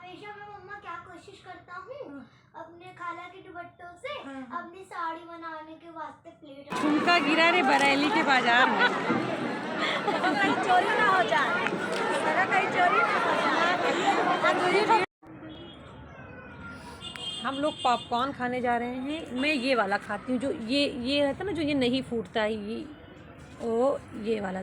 हमेशा मैं मम्मा क्या कोशिश करता हूँ अपने खाला के दुपट्टों से अपनी साड़ी बनाने के वास्ते प्लेट झुमका गिरा रे बरेली के बाजार में। कहीं चोरी ना हो जाए, कहीं चोरी ना हो जाए। हम लोग पॉपकॉर्न खाने जा रहे हैं। मैं ये वाला खाती हूँ जो ये रहता ना, जो ये नहीं फूटता है, ये वाला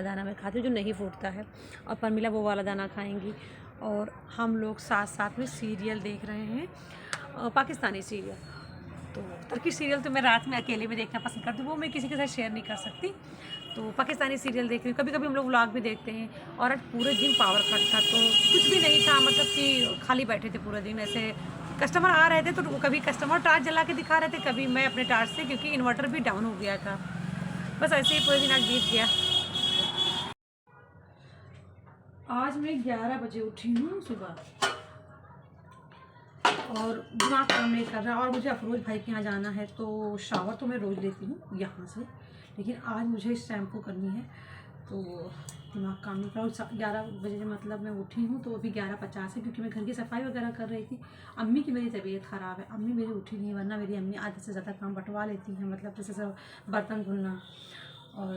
दाना मैं खाती हूँ जो नहीं फूटता है। और परमिला वो वाला दाना खाएंगी। और हम लोग साथ साथ में सीरियल देख रहे हैं, पाकिस्तानी सीरियल। तो तुर्की सीरियल तो मैं रात में अकेले में देखना पसंद करती हूँ, वो मैं किसी के साथ शेयर नहीं कर सकती। तो पाकिस्तानी सीरियल देख रही हूँ। कभी कभी हम लोग व्लॉग भी देखते हैं। और आज पूरे दिन पावर कट था तो कुछ भी नहीं था, मतलब कि खाली बैठे थे पूरे दिन। ऐसे कस्टमर आ रहे थे तो कभी कस्टमर टार्च जला के दिखा रहे थे, कभी मैं अपने टार्च से, क्योंकि इन्वर्टर भी डाउन हो गया था। बस ऐसे ही पूरे दिन आज बीत गया। आज मैं 11 बजे उठी हूँ सुबह और दिमाग काम नहीं कर रहा। और मुझे अफरोज भाई के यहाँ जाना है तो शावर तो मैं रोज़ लेती हूँ यहाँ से, लेकिन आज मुझे शैम्पू करनी है तो दिमाग काम नहीं कर रहा। 11 बजे मतलब मैं उठी हूँ तो अभी 11:50 है, क्योंकि मैं घर की सफाई वगैरह कर रही थी। अम्मी की मेरी तबीयत ख़राब है, अम्मी मेरी उठी नहीं, वरना मेरी अम्मी आधे से ज़्यादा काम बंटवा लेती हैं। मतलब जैसे सब बर्तन धुलना और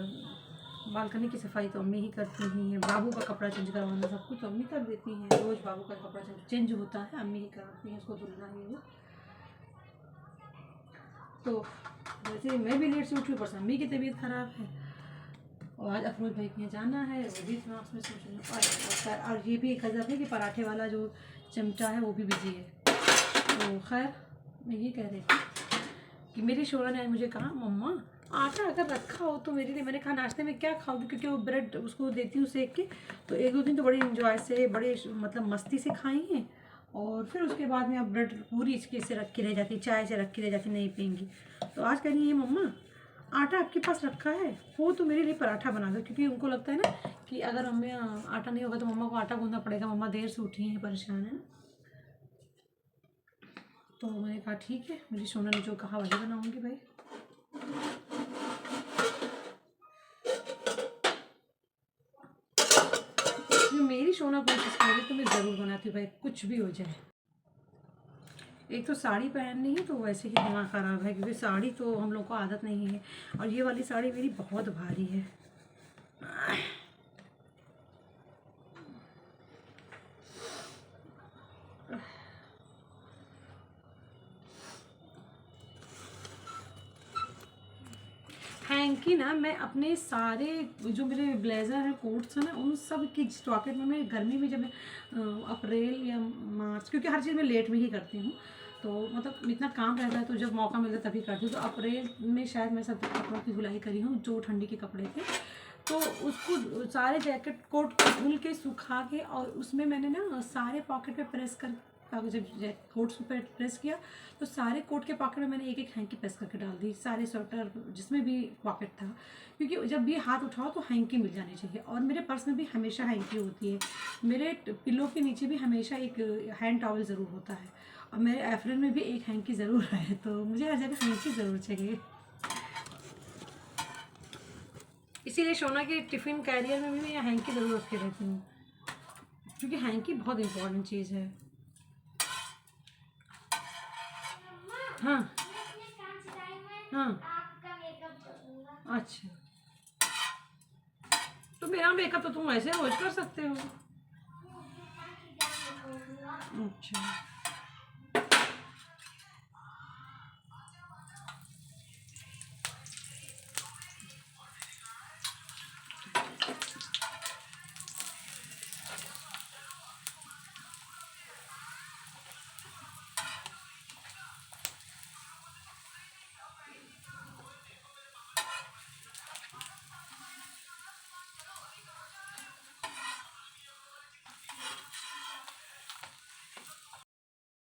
बालकनी की सफाई तो अम्मी ही करती हैं, बाबू का कपड़ा चेंज करवाना सब कुछ तो अम्मी कर देती हैं। रोज़ बाबू का कपड़ा चेंज होता है, अम्मी ही करती हैं, उसको धुलना ही हो। तो वैसे मैं भी लेट से उठी, ऊपर से अम्मी की तबीयत ख़राब है और आज अफरोज भाई के यहाँ जाना है, वो भी दिमाग में सोच रही हूँ। और ये भी एक गजब है कि पराठे वाला जो चिमटा है वो भी बिजी है। तो खैर मैं ये कह रही थी कि मेरी शोरा ने मुझे कहा, मम्मा आटा अगर रखा हो तो मेरे लिए, मैंने कहा नाश्ते में क्या खाओगी, क्योंकि वो ब्रेड उसको देती हूँ सेक के। तो 1-2 दिन तो बड़े इन्जॉय से, बड़े मतलब मस्ती से खाई हैं। और फिर उसके बाद में अब ब्रेड पूरी इसके से रख के रह जाती, चाय से रख के रह जाती, नहीं पियेंगी। तो आज कह रही है, मम्मा आटा आपके पास रखा है वो तो मेरे लिए पराठा बना दो, क्योंकि उनको लगता है ना कि अगर हमें आटा नहीं होगा तो मम्मा को आटा गूंदना पड़ेगा, मम्मा देर से उठी हैं, परेशान है। तो मैंने कहा ठीक है, मेरी सोना ने जो कहा वही बनाऊंगी भाई। मेरी सोना कोशिश करेगी तो मैं ज़रूर बनाती हूँ भाई, कुछ भी हो जाए। एक तो साड़ी पहननी है तो वैसे ही दिमाग ख़राब है, क्योंकि साड़ी तो हम लोग को आदत नहीं है और ये वाली साड़ी मेरी बहुत भारी है। हैंकी ना मैं अपने सारे जो मेरे ब्लेज़र हैं, कोट्स हैं ना, उन सब की स्टॉकेट में मैं गर्मी में जब मैं अप्रैल या मार्च, क्योंकि हर चीज़ मैं लेट में ही करती हूँ तो मतलब इतना काम रहता है तो जब मौका मिलता है तभी करती हूँ। तो अप्रैल में शायद मैं सब कपड़ों की धुलाई करी हूँ जो ठंडी के कपड़े थे, तो उसको सारे जैकेट कोट धुल के सुखा के और उसमें मैंने ना सारे पॉकेट पे प्रेस कर, जब कोट्स पे प्रेस किया तो सारे कोट के पॉकेट में मैंने एक एक हैंकी प्रेस करके डाल दी, सारे स्वेटर जिसमें भी पॉकेट था, क्योंकि जब भी हाथ उठाओ तो हैंकी मिल जानी चाहिए। और मेरे पर्स में भी हमेशा हैंकी होती है, मेरे पिलो के नीचे भी हमेशा एक हैंड टॉवल ज़रूर होता है और मेरे एफ्रन में भी एक हैंकी ज़रूर है। तो मुझे हर जगह हैंकी ज़रूर चाहिए, इसीलिए सोना के टिफ़िन कैरियर में भी मैं हैंकी ज़रूर रख के रहती हूँ, क्योंकि हैंकी बहुत इंपॉर्टेंट चीज़ है। हाँ हाँ, अच्छा, तो मेरा मेकअप तो तुम ऐसे रोज कर सकते हो। अच्छा,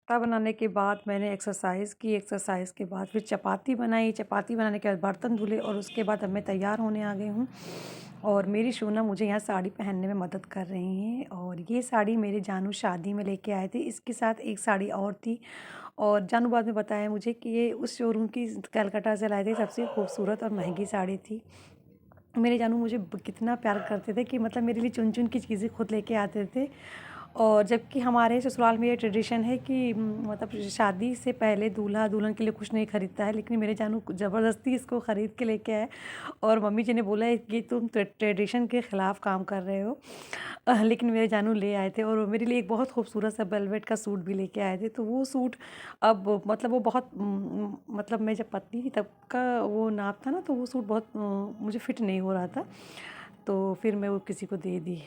नाश्ता बनाने के बाद मैंने एक्सरसाइज़ की, एक्सरसाइज़ के बाद फिर चपाती बनाई, चपाती बनाने के बाद बर्तन धुले और उसके बाद अब मैं तैयार होने आ गई हूँ। और मेरी शोना मुझे यहाँ साड़ी पहनने में मदद कर रही हैं। और ये साड़ी मेरे जानू शादी में लेके आए थे, इसके साथ एक साड़ी और थी। और जानू बाद में बताया मुझे कि ये उस शोरूम की कलकत्ता से लाए थे, सबसे खूबसूरत और महंगी साड़ी थी। मेरे जानू मुझे कितना प्यार करते थे कि मतलब मेरे लिए चुन चुन की चीज़ें खुद लेके आते थे। और जबकि हमारे ससुराल में ये ट्रेडिशन है कि मतलब शादी से पहले दूल्हा दुल्हन के लिए कुछ नहीं खरीदता है, लेकिन मेरे जानू ज़बरदस्ती इसको ख़रीद के लेके आए और मम्मी जी ने बोला है कि तुम ट्रेडिशन के ख़िलाफ़ काम कर रहे हो। लेकिन मेरे जानू ले आए थे और वो मेरे लिए एक बहुत खूबसूरत सा वेलवेट का सूट भी लेके आए थे। तो वो सूट अब मतलब वो बहुत मतलब मैं जब पतली थी तब का वो नाप था ना, तो वो सूट बहुत मुझे फिट नहीं हो रहा था, तो फिर मैं वो किसी को दे दी।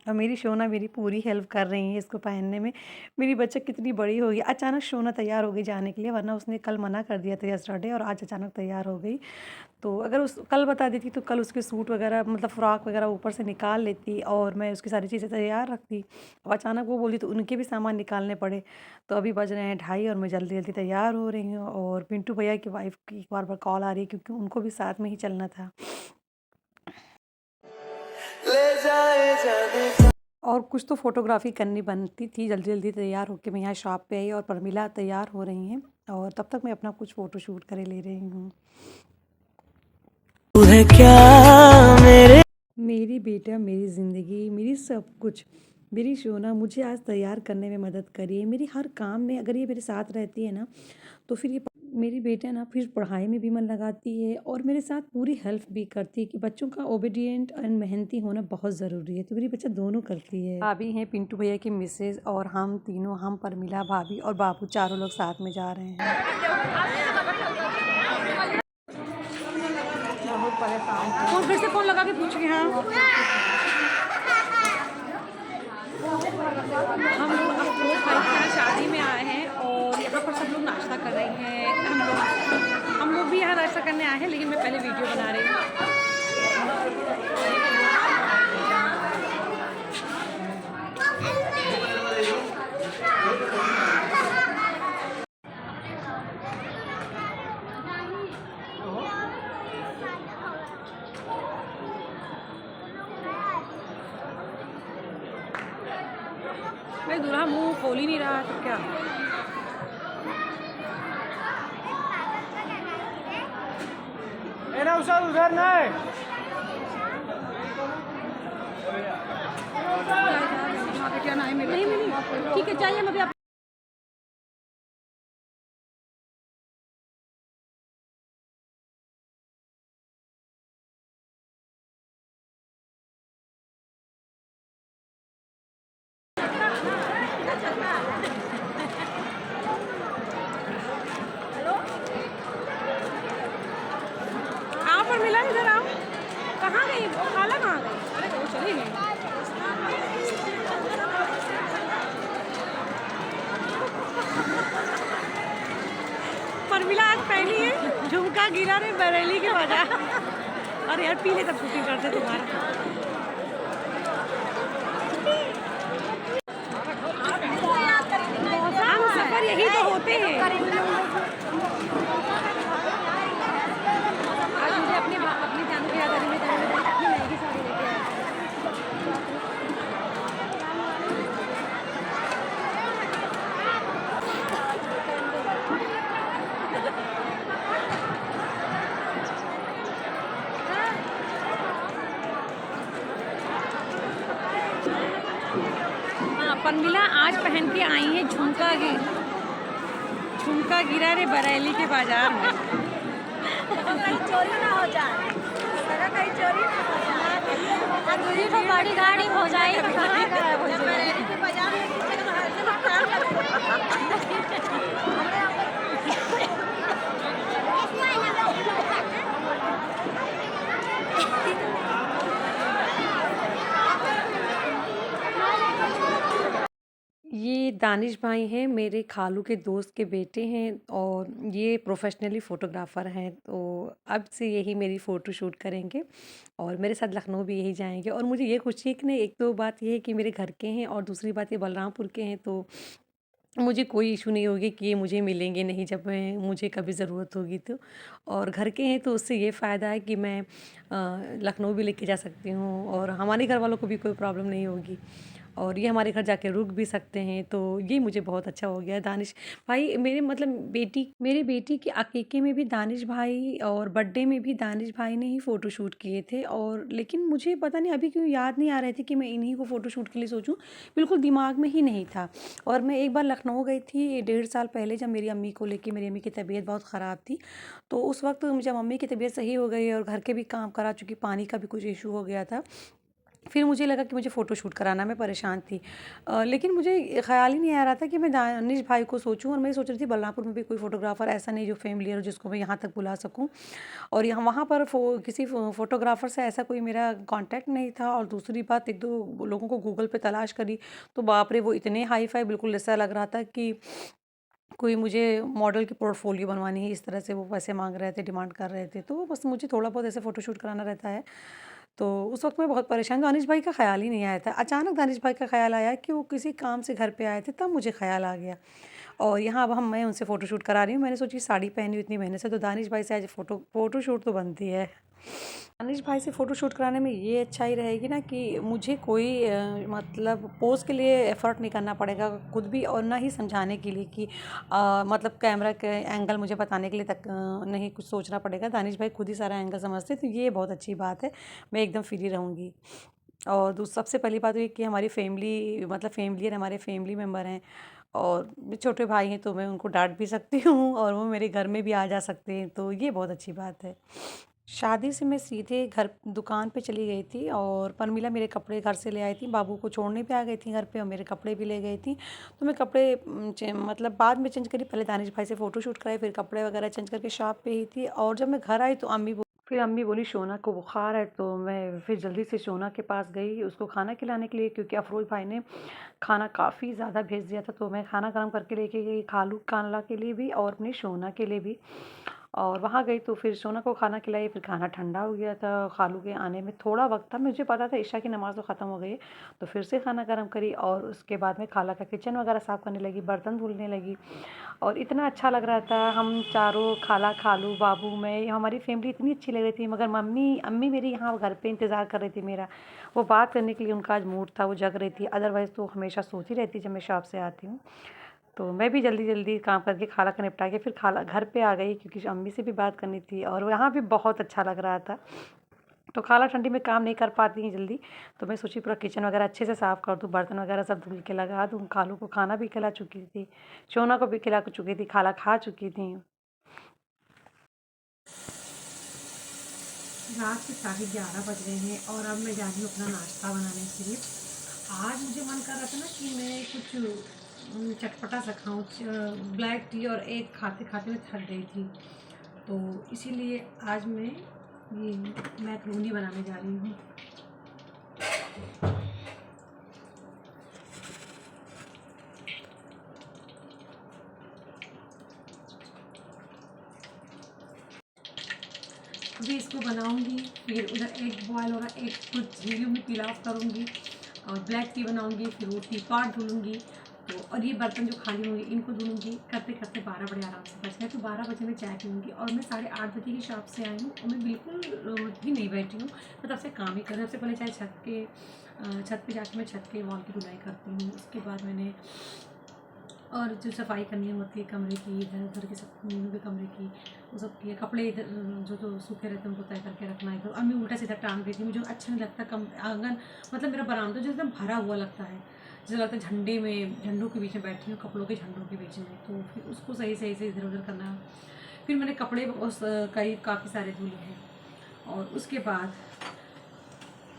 और मेरी शोना मेरी पूरी हेल्प कर रही है इसको पहनने में। मेरी बच्चा कितनी बड़ी हो गई, अचानक शोना तैयार हो गई जाने के लिए, वरना उसने कल मना कर दिया था यस्टरडे, और आज अचानक तैयार हो गई। तो अगर उस कल बता देती तो कल उसके सूट वगैरह मतलब फ़्रॉक वगैरह ऊपर से निकाल लेती और मैं उसकी सारी चीज़ें तैयार रखती। अब अचानक वो बोली तो उनके भी सामान निकालने पड़े। तो अभी बज रहे हैं 2:30 और मैं जल्दी-जल्दी तैयार हो रही हूँ, और पिंटू भैया की वाइफ़ की बार-बार कॉल आ रही है क्योंकि उनको भी साथ में ही चलना था। और कुछ तो फ़ोटोग्राफ़ी करनी बनती थी, जल्दी-जल्दी तैयार होके मैं यहाँ शॉप पे आई और प्रमिला तैयार हो रही हैं और तब तक मैं अपना कुछ फ़ोटो शूट करे ले रही हूँ। तू है क्या मेरी बेटा, मेरी ज़िंदगी, मेरी सब कुछ, मेरी शोना मुझे आज तैयार करने में मदद करी है। मेरी हर काम में अगर ये मेरे साथ रहती है ना, तो फिर ये मेरी बेटा ना फिर पढ़ाई में भी मन लगाती है और मेरे साथ पूरी हेल्प भी करती है कि बच्चों का ओबीडिएंट एंड मेहनती होना बहुत ज़रूरी है। तो मेरी बच्चा दोनों करती है। भाभी हैं पिंटू भैया की मिसेज और हम तीनों, हम परमिला भाभी और बाबू चारों लोग साथ में जा रहे हैं। फोन फिर से फोन लगा के पूछ के, हाँ हम लोग अब फ्रूट भाई के यहाँ शादी में आए हैं और यहाँ पर सब लोग नाश्ता कर रहे हैं। हम लोग भी यहाँ नाश्ता करने आए हैं, लेकिन मैं पहले वीडियो बना रही हूँ। मैं दूल्हा मुंह खोल ही नहीं रहा, तो क्या उधर नहीं क्या ना है मेरे, नहीं ठीक है चाहिए मैं भी आओ पर मिला, इधर आओ। कहाँ गई खाला, कहाँ गई? अरे वो चली गई। परमिला आज पहली है झुमका गिरा रे बरेली के बाजार। अरे यार पीले तब शूटिंग करते तुम्हारा। हम सफर यही तो होते हैं। आज मुझे अपनी जानू की याद आ रही है, अपनी महंगी साड़ी लेके आए। हाँ परमिला आज पहन के आई है झुमका गिरा रे बरेली के बाजार में। कहीं चोरी ना हो जाए, कहीं चोरी ना हो जाए, तुझे तो बड़ी गाड़ी हो जाएगी तो कहाँ गायब हो जाएगी? के बाजार में ये दानिश भाई हैं, मेरे खालू के दोस्त के बेटे हैं और ये प्रोफेशनली फ़ोटोग्राफ़र हैं। तो अब से यही मेरी फ़ोटो शूट करेंगे और मेरे साथ लखनऊ भी यही जाएँगे। और मुझे ये खुशी है कि नहीं, एक तो बात ये है कि मेरे घर के हैं और दूसरी बात ये बलरामपुर के हैं, तो मुझे कोई इशू नहीं होगी कि ये मुझे मिलेंगे नहीं जब मैं मुझे कभी ज़रूरत होगी तो। और घर के हैं तो उससे ये फ़ायदा है कि मैं लखनऊ भी लेके जा सकती हूँ और हमारे घर वालों को भी कोई प्रॉब्लम नहीं होगी। और ये हमारे घर जाके रुक भी सकते हैं, तो ये मुझे बहुत अच्छा हो गया। दानिश भाई मेरे मतलब मेरे बेटी के अकीक़े में भी दानिश भाई और बर्थडे में भी दानिश भाई ने ही फ़ोटोशूट किए थे, और लेकिन मुझे पता नहीं अभी क्यों याद नहीं आ रहे थे कि मैं इन्हीं को फ़ोटोशूट के लिए सोचूँ, बिल्कुल दिमाग में ही नहीं था। और मैं एक बार लखनऊ गई थी 1.5 साल पहले, जब मेरी अम्मी को लेके, मेरी अम्मी की तबीयत बहुत ख़राब थी, तो उस वक़्त जब मम्मी की तबीयत सही हो गई और घर के भी काम करा, चूँकि पानी का भी कुछ इश्यू हो गया था, फिर मुझे लगा कि मुझे फ़ोटोशूट कराना, मैं परेशान थी। लेकिन मुझे ख़्याल ही नहीं आ रहा था कि मैं दानिश भाई को सोचूँ, और मैं सोच रही थी बलरामपुर में भी कोई फ़ोटोग्राफ़र ऐसा नहीं जो फ़ेमिलियर हो, जिसको मैं यहाँ तक बुला सकूँ। और यहाँ वहाँ पर किसी फ़ोटोग्राफ़र से ऐसा कोई मेरा कॉन्टैक्ट नहीं था। और दूसरी बात, 1-2 लोगों को गूगल पे तलाश करी, तो बाप रे! वो इतने हाई-फ़ाई, बिल्कुल ऐसा लग रहा था कि कोई मुझे मॉडल की पोर्टफ़ोलियो बनवानी है, इस तरह से वो पैसे माँग रहे थे, डिमांड कर रहे थे। तो बस मुझे थोड़ा बहुत ऐसे फ़ोटोशूट कराना रहता है। तो उस वक़्त मैं बहुत परेशान, दानिश भाई का ख़्याल ही नहीं आया था। अचानक दानिश भाई का ख़्याल आया कि वो किसी काम से घर पे आए थे, तब मुझे ख़्याल आ गया। और यहाँ अब मैं उनसे फ़ोटोशूट करा रही हूँ। मैंने सोची साड़ी पहनी हुई इतनी मेहनत से, तो दानिश भाई से आज फ़ोटोशूट तो बनती है। दानिश भाई से फ़ोटोशूट कराने में ये अच्छाई रहेगी ना कि मुझे कोई मतलब पोज़ के लिए एफ़र्ट नहीं करना पड़ेगा खुद भी, और ना ही समझाने के लिए कि मतलब कैमरा के एंगल मुझे बताने के लिए तक नहीं कुछ सोचना पड़ेगा। दानिश भाई खुद ही सारा एंगल समझते हैं, तो ये बहुत अच्छी बात है। मैं एकदम फ्री रहूँगी। और सबसे पहली बात तो ये कि हमारी फ़ैमिली, मतलब फ़ैमिलियर हमारे फ़ैमिली मेंबर हैं, और छोटे भाई हैं, तो मैं उनको डाँट भी सकती हूँ और वो मेरे घर में भी आ जा सकते हैं, तो ये बहुत अच्छी बात है। शादी से मैं सीधे घर दुकान पे चली गई थी, और परमिला मेरे कपड़े घर से ले आई थी, बाबू को छोड़ने पे आ गई थी घर पे, और मेरे कपड़े भी ले गई थी। तो मैं कपड़े मतलब बाद में चेंज करी, पहले दानिश भाई से फ़ोटोशूट कराए, फिर कपड़े वगैरह चेंज करके शॉप पे ही थी। और जब मैं घर आई तो फिर अम्मी बोली शोना को बुखार है, तो मैं फिर जल्दी से शोना के पास गई उसको खाना खिलाने के लिए, क्योंकि अफरोज़ भाई ने खाना काफ़ी ज़्यादा भेज दिया था। तो मैं खाना गर्म करके लेके गई, खाला के लिए भी और अपनी शोना के लिए भी। और वहाँ गई तो फिर शोना को खाना खिलाई, फिर खाना ठंडा हो गया था, खालू के आने में थोड़ा वक्त था, मुझे पता था इशा की नमाज़ तो ख़त्म हो गई है, तो फिर से खाना गर्म करी, और उसके बाद में खाला का किचन वगैरह साफ़ करने लगी, बर्तन धुलने लगी। और इतना अच्छा लग रहा था, हम चारों, खाला, खालू, बाबू, मैं, हमारी फैमिली इतनी अच्छी लग रही थी। मगर अम्मी मेरी यहाँ घर पे इंतज़ार कर रही थी मेरा, वो बात करने के लिए उनका आज मूड था, वो जग रही थी। अदरवाइज़ तो हमेशा सोती रहती जब मैं शॉप से आती हूँ। तो मैं भी जल्दी-जल्दी काम करके खाला का निपटा के फिर खाला घर पे आ गई, क्योंकि अम्मी से भी बात करनी थी, और यहाँ भी बहुत अच्छा लग रहा था। तो खाला ठंडी में काम नहीं कर पाती हैं जल्दी, तो मैं सोची पूरा किचन वगैरह अच्छे से साफ़ कर दूँ, बर्तन वगैरह सब धुल के लगा दूँ। खालू को खाना भी खिला चुकी थी, शोना को भी खिला चुकी थी, खाला खा चुकी थी। रात के 11:30 बज रहे हैं, और अब मैं जा रही हूँ अपना नाश्ता बनाने के लिए। आज मुझे मन कर रहा था ना कि मैं कुछ चटपटा सा खाऊँ, ब्लैक टी और एग खाते-खाते मैं थक गई थी। तो इसीलिए आज मैं ये मैकरोनी बनाने जा रही हूँ। अभी इसको बनाऊंगी, फिर उधर एग बॉयल हो रहा, एग को झींगी में पील ऑफ करूँगी, और ब्लैक टी बनाऊंगी, फिर वो टी पॉट धुलूँगी। तो और ये बर्तन जो खाली होंगे इनको धुलूँगी, करते करते 12 बजे आराम से बच गए। तो 12 बजे मैं चाय पीऊँगी, और मैं 8:30 बजे की शॉप से आई हूँ, और मैं बिल्कुल भी नहीं बैठी हूँ, मैं तब से काम ही कर रही हूँ। सबसे पहले चाहे छत पे जाके मैं छत के वॉल की धुलाई करती हूँ। उसके बाद मैंने और जो सफाई करनी होती है कमरे की, इधर उधर के सब मीनू के कमरे की, वो सब किए। कपड़े इधर जो सूखे रहते हैं उनको तय करके रखना है। तो अम्मी उल्टा सीधा टांग देती, मुझे अच्छा नहीं लगता। आंगन मतलब मेरा बरामदा जो एकदम भरा हुआ लगता है, जैसे लगता है झंडों के बीच में बैठी हूँ, कपड़ों के झंडों के बीच में। तो फिर उसको सही सही से इधर उधर करना। फिर मैंने कपड़े उस करीब काफ़ी सारे धुले हैं, और उसके बाद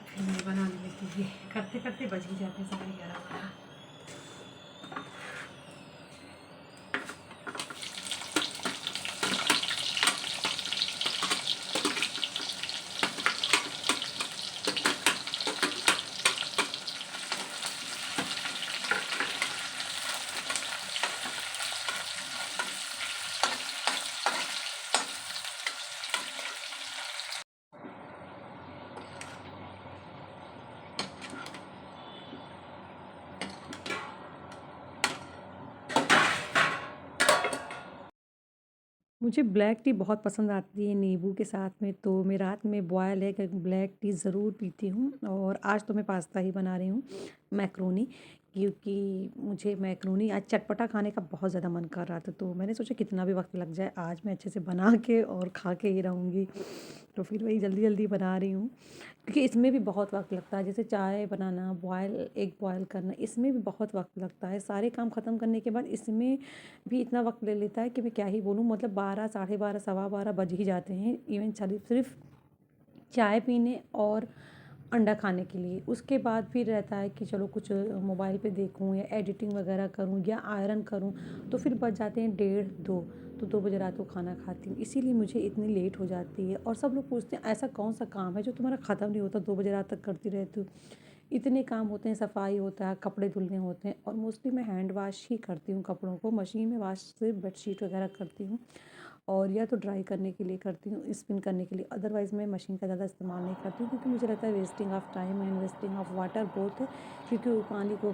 फिर मैं बनाने लगती है। करते करते बज ही जाते हैं 11:30। मुझे ब्लैक टी बहुत पसंद आती है नींबू के साथ में, तो मैं रात में बॉयल है ब्लैक टी ज़रूर पीती हूँ। और आज तो मैं पास्ता ही बना रही हूँ, मैक्रोनी, क्योंकि मुझे मैक्रोनी आज चटपटा खाने का बहुत ज़्यादा मन कर रहा था, तो मैंने सोचा कितना भी वक्त लग जाए आज मैं अच्छे से बना के और खा के ही रहूँगी। तो फिर वही जल्दी जल्दी बना रही हूँ, क्योंकि इसमें भी बहुत वक्त लगता है। जैसे चाय बनाना, बॉयल एग बॉयल करना, इसमें भी बहुत वक्त लगता है। सारे काम ख़त्म करने के बाद इसमें भी इतना वक्त ले लेता है कि मैं क्या ही बोलूँ। मतलब 12, साढ़े 12, सवा 12 बज ही जाते हैं इवन सिर्फ चाय पीने और अंडा खाने के लिए। उसके बाद फिर रहता है कि चलो कुछ मोबाइल पे देखूँ या एडिटिंग वगैरह करूँ या आयरन करूँ, तो फिर बज जाते हैं 1:30-2। तो 2 बजे रात को खाना खाती हूँ, इसीलिए मुझे इतनी लेट हो जाती है। और सब लोग पूछते हैं ऐसा कौन सा काम है जो तुम्हारा ख़त्म नहीं होता, 2 बजे रात तक करती रहती हो। इतने काम होते हैं, सफाई होता है, कपड़े धुलने होते हैं, और मोस्टली मैं हैंड वॉश ही करती हूँ कपड़ों को। मशीन में वॉश सिर्फ बेडशीट वगैरह करती हूँ, और या तो ड्राई करने के लिए करती हूँ, स्पिन करने के लिए। अदरवाइज़ मैं मशीन का ज़्यादा इस्तेमाल नहीं करती हूँ, क्योंकि मुझे लगता है wasting of time and wasting of water both है, क्योंकि वो पानी को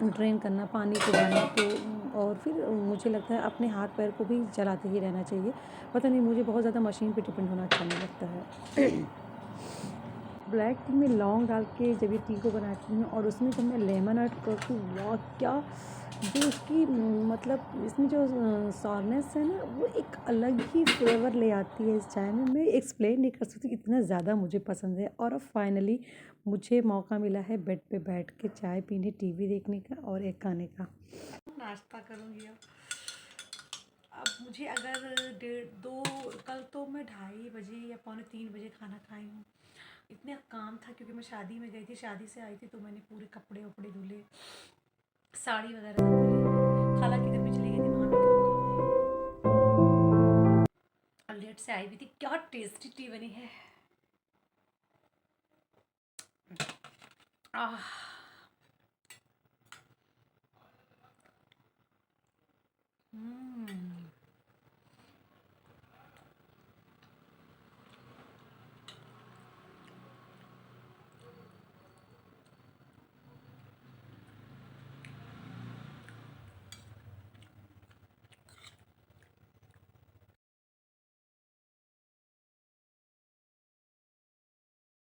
ड्रेन करना, पानी को डालना, तो और फिर मुझे लगता है अपने हाथ पैर को भी चलाते ही रहना चाहिए। पता नहीं, मुझे बहुत ज़्यादा मशीन पे डिपेंड होना अच्छा नहीं लगता है। ब्लैक टी में लौंग डाल के जब ये टी को बनाती हूँ, और उसमें जब मैं लेमन ऐड करती हूँ, वाह क्या जो उसकी मतलब इसमें जो सॉरनेस है ना, वो एक अलग ही फ्लेवर ले आती है इस चाय में। मैं एक्सप्लेन नहीं कर सकती, इतना ज़्यादा मुझे पसंद है। और अब फाइनली मुझे मौका मिला है बेड पे बैठ के चाय पीने, टीवी देखने का और एक खाने का। नाश्ता करूँगी अब मुझे अगर 1:30-2, कल तो मैं 2:30 बजे या 2:45 बजे खाना खाई हूँ। इतना काम था, क्योंकि मैं शादी में गई थी, शादी से आई थी, तो मैंने पूरे कपड़े वपड़े धुले, साड़ी वगैरह सब धुली। खाला किधर भी चली गई थी, वहाँ भी काम करना है। और लेट से आई भी थी। क्या टेस्टी टी बनी है। आह